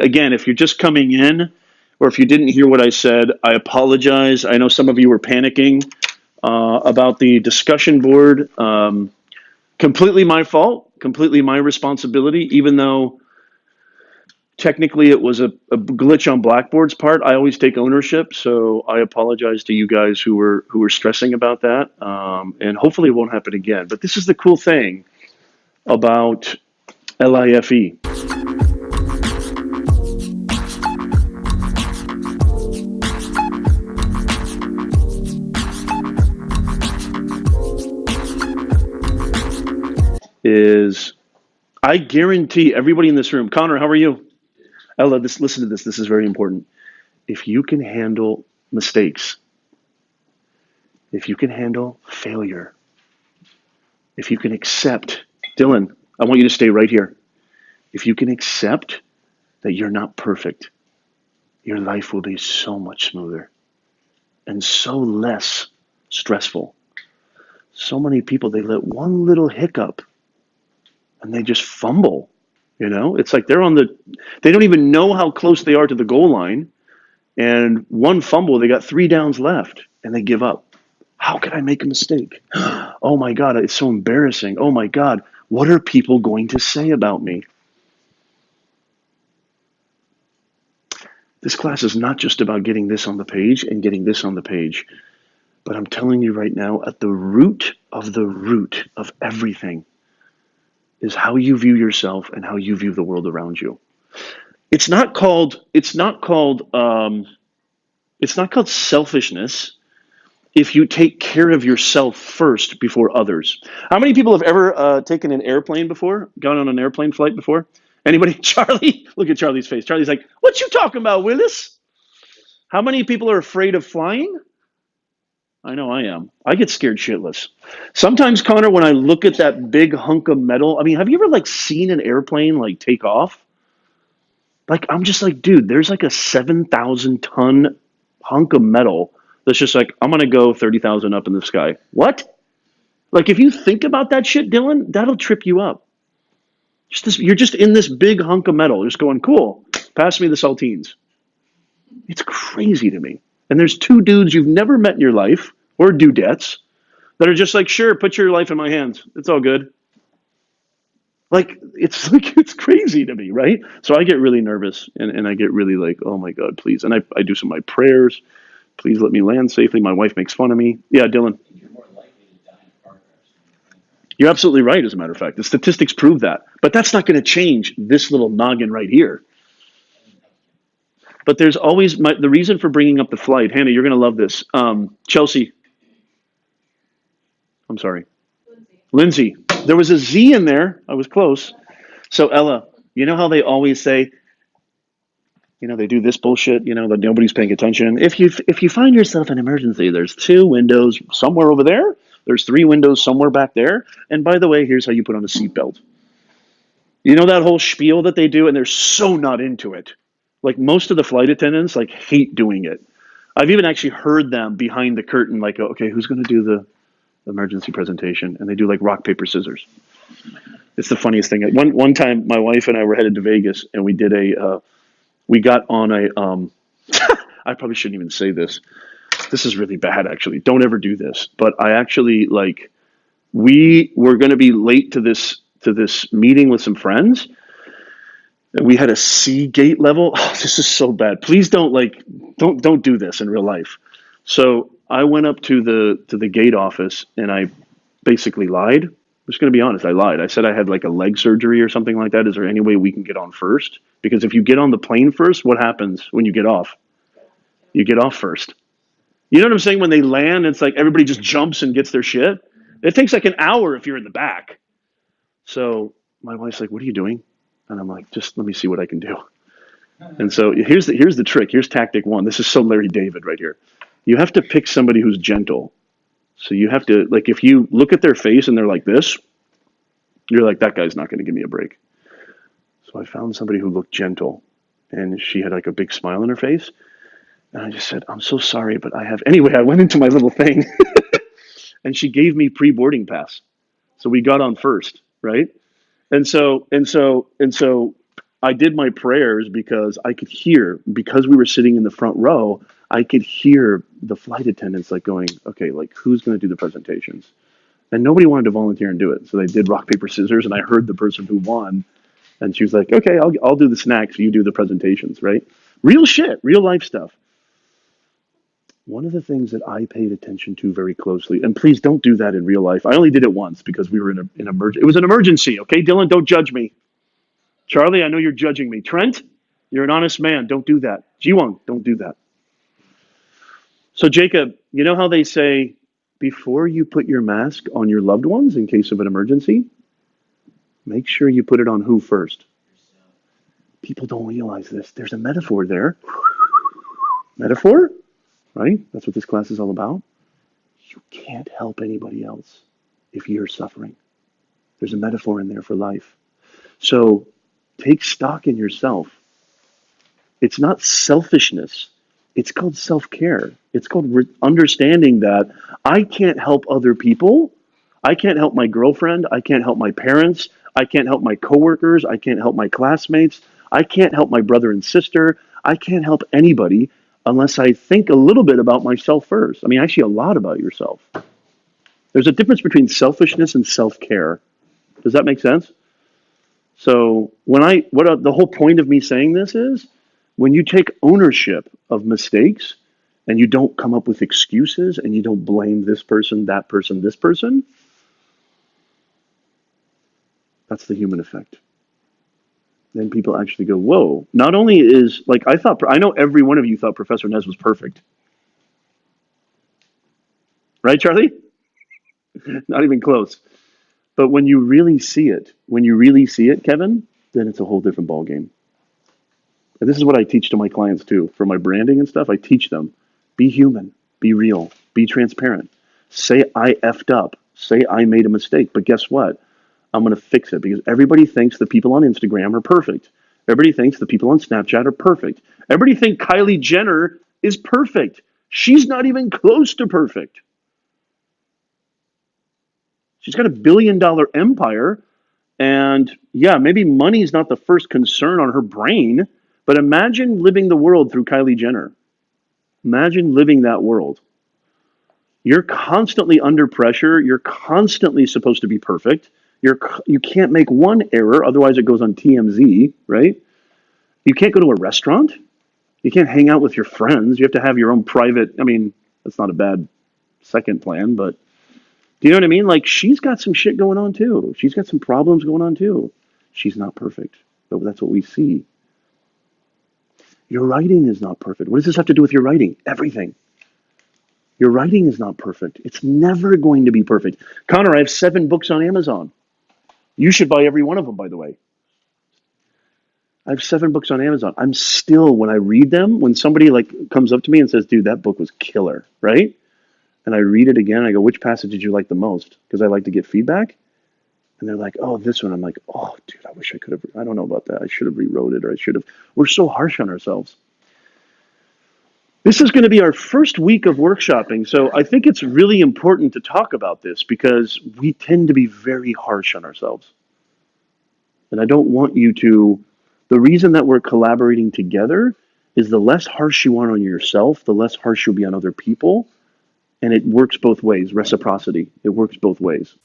again, if you're just coming in or if you didn't hear what I said, I apologize. I know some of you were panicking about the discussion board. Completely my fault, completely my responsibility, even though technically it was a glitch on Blackboard's part. I always take ownership, so I apologize to you guys who were stressing about that, and hopefully it won't happen again. But this is the cool thing about LIFE. Is I guarantee everybody in this room, Connor, how are you? Ella, listen to this. This is very important. If you can handle mistakes, if you can handle failure, if you can accept, Dylan, I want you to stay right here. If you can accept that you're not perfect, your life will be so much smoother and so less stressful. So many people, they let one little hiccup and they just fumble. It's like they don't even know how close they are to the goal line. And one fumble, they got 3 downs left and they give up. How could I make a mistake? Oh my God, it's so embarrassing. Oh my God, what are people going to say about me? This class is not just about getting this on the page and getting this on the page. But I'm telling you right now, at the root of everything is how you view yourself and how you view the world around you. It's not called selfishness if you take care of yourself first before others. How many people have ever taken an airplane before? Gone on an airplane flight before? Anybody? Charlie? Look at Charlie's face. Charlie's like, what you talking about, Willis? How many people are afraid of flying? I know I am. I get scared shitless. Sometimes, Connor, when I look at that big hunk of metal, I mean, have you ever seen an airplane take off? I'm just like, dude, there's a 7,000 ton hunk of metal that's just I'm going to go 30,000 up in the sky. What? If you think about that shit, Dylan, that'll trip you up. You're just in this big hunk of metal, just going, cool, pass me the saltines. It's crazy to me. And there's 2 dudes you've never met in your life, or dudettes, that are just sure, put your life in my hands. It's all good. It's crazy to me, right? So I get really nervous and I get really oh my God, please. And I do some of my prayers. Please let me land safely. My wife makes fun of me. Yeah, Dylan. You're absolutely right, as a matter of fact. The statistics prove that. But that's not going to change this little noggin right here. But there's always the reason for bringing up the flight. Hannah, you're going to love this. Chelsea. I'm sorry. Lindsay. There was a Z in there. I was close. So Ella, you know how they always say, they do this bullshit, that nobody's paying attention. If you find yourself in an emergency, there's 2 windows somewhere over there. There's 3 windows somewhere back there. And by the way, here's how you put on a seatbelt. You know that whole spiel that they do, and they're so not into it. Most of the flight attendants hate doing it. I've even actually heard them behind the curtain okay, who's going to do the emergency presentation? And they do rock, paper, scissors. It's the funniest thing. One time, my wife and I were headed to Vegas, and we did we got on a I probably shouldn't even say this. This is really bad, actually. Don't ever do this. But I actually we were going to be late to this meeting with some friends. We had a C gate level. Oh, this is so bad. Please don't don't do this in real life. So I went up to the gate office and I basically lied. I'm just going to be honest. I lied. I said I had a leg surgery or something like that. Is there any way we can get on first? Because if you get on the plane first, what happens when you get off? You get off first. You know what I'm saying? When they land, it's everybody just jumps and gets their shit. It takes an hour if you're in the back. So my wife's like, what are you doing? And I'm like, just let me see what I can do. And so here's the trick. Here's tactic 1. This is so Larry David right here. You have to pick somebody who's gentle. So you have to, if you look at their face and they're like this, you're like, that guy's not going to give me a break. So I found somebody who looked gentle, and she had a big smile on her face. And I just said, I'm so sorry, but anyway, I went into my little thing and she gave me pre-boarding pass. So we got on first, right? And so I did my prayers because I could hear, because we were sitting in the front row, I could hear the flight attendants like going, okay, like who's going to do the presentations? And nobody wanted to volunteer and do it. So they did rock, paper, scissors. And I heard the person who won. And she was like, okay, I'll do the snacks. You do the presentations, right? Real shit, real life stuff. One of the things that I paid attention to very closely, and please don't do that in real life. I only did it once because we were in an emergency. It was an emergency, okay? Dylan, don't judge me. Charlie, I know you're judging me. Trent, you're an honest man. Don't do that. Jiwon, don't do that. So, Jacob, you know how they say, before you put your mask on your loved ones in case of an emergency, make sure you put it on who first? People don't realize this. There's a metaphor there. Metaphor? Right? That's what this class is all about. You can't help anybody else if you're suffering. There's a metaphor in there for life. So take stock in yourself. It's not selfishness. It's called self-care. It's called understanding that I can't help other people. I can't help my girlfriend. I can't help my parents. I can't help my coworkers. I can't help my classmates. I can't help my brother and sister. I can't help anybody unless I think a little bit about myself first. I mean, actually, a lot about yourself. There's a difference between selfishness and self-care. Does that make sense? So the whole point of me saying this is, when you take ownership of mistakes and you don't come up with excuses and you don't blame this person, that person, this person, that's the human effect. Then people actually go, whoa, not only is, like, I know every one of you thought Professor Nez was perfect. Right, Charlie? Not even close. But when you really see it, Kevin, then it's a whole different ballgame. And this is what I teach to my clients too. For my branding and stuff, I teach them, be human, be real, be transparent. Say I effed up. Say I made a mistake. But guess what? I'm going to fix it, because everybody thinks the people on Instagram are perfect. Everybody thinks the people on Snapchat are perfect. Everybody thinks Kylie Jenner is perfect. She's not even close to perfect. She's got $1 billion empire. And yeah, maybe money's not the first concern on her brain, but imagine living the world through Kylie Jenner. Imagine living that world. You're constantly under pressure. You're constantly supposed to be perfect. You can't make one error, otherwise it goes on TMZ, right? You can't go to a restaurant. You can't hang out with your friends. You have to have your own private, I mean, that's not a bad second plan, but do you know what I mean? Like, she's got some shit going on too. She's got some problems going on too. She's not perfect, but that's what we see. Your writing is not perfect. What does this have to do with your writing? Everything. Your writing is not perfect. It's never going to be perfect. Connor, I have 7 books on Amazon. You should buy every one of them, by the way. I have 7 books on Amazon. I'm still, when I read them, when somebody like comes up to me and says, dude, that book was killer, right? And I read it again, I go, which passage did you like the most? Because I like to get feedback. And they're like, oh, this one. I'm like, oh, dude, I wish I could have, I don't know about that. I should have rewrote it, or I should have. We're so harsh on ourselves. This is going to be our first week of workshopping. So I think it's really important to talk about this, because we tend to be very harsh on ourselves. And I don't want you to, the reason that we're collaborating together is the less harsh you are on yourself, the less harsh you'll be on other people. And it works both ways, reciprocity. It works both ways.